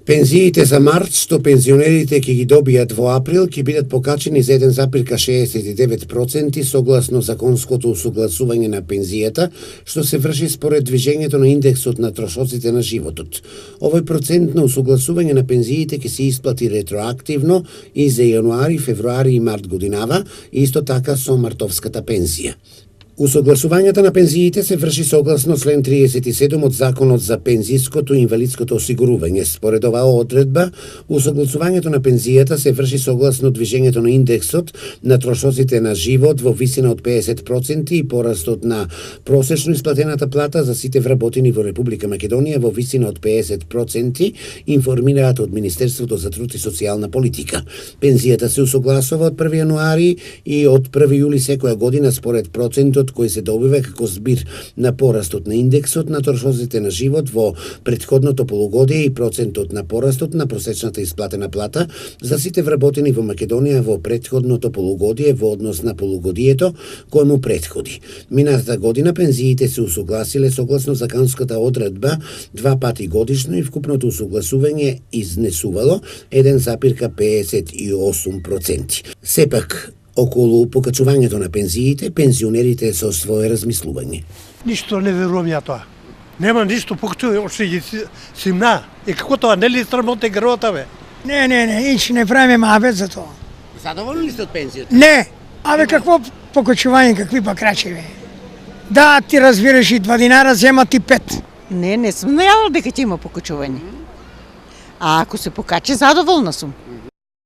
Пензиите за март, што пензионерите ќе ги добијат во април, ќе бидат покачени за 1,69% согласно законското усогласување на пензијата, што се врши според движењето на индексот на трошоците на животот. Овој процент на усогласување на пензиите ќе се исплати ретроактивно и за јануари, февруари и март годинава, и исто така со мартовската пензија. Усогласувањето на пензиите се врши согласно член 37 од Законот за пензиското и инвалидското осигурување. Според оваа одредба, усогласувањето на пензијата се врши согласно движењето на индексот на трошоците на живот во висина од 50% и порастот на просечно исплатената плата за сите вработени во Република Македонија во висина од 50%, информираат од Министерството за труд и социјална политика. Пензијата се усогласува од 1 јануари и од 1 јули секоја година според процентот кој се добива како збир на порастот на индексот на трошоците на живот во претходното полугодие и процентот на порастот на просечната исплатена плата за сите вработени во Македонија во претходното полугодие во однос на полугодието кој му претходи. Минатата година пензиите се усогласиле согласно законската одредба 2 пати годишно и вкупното усогласување изнесувало 1,58%. Сепак, околу покачувањето на пензиите, пензионерите со свое размислување. Ништо не верувам ја тоа. Нема ништо покачување, оште ги симна. И како тоа, нели срамота грвата, бе? Не, ич не правиме мабет за тоа. Задоволни ли сте од пензијата? Не, какво покачување, какви па крачи, бе? Да, ти разбираш и 2 динара, зема ти 5. Не сум најавила дека ќе има покачување. А ако се покачи, задоволна сум.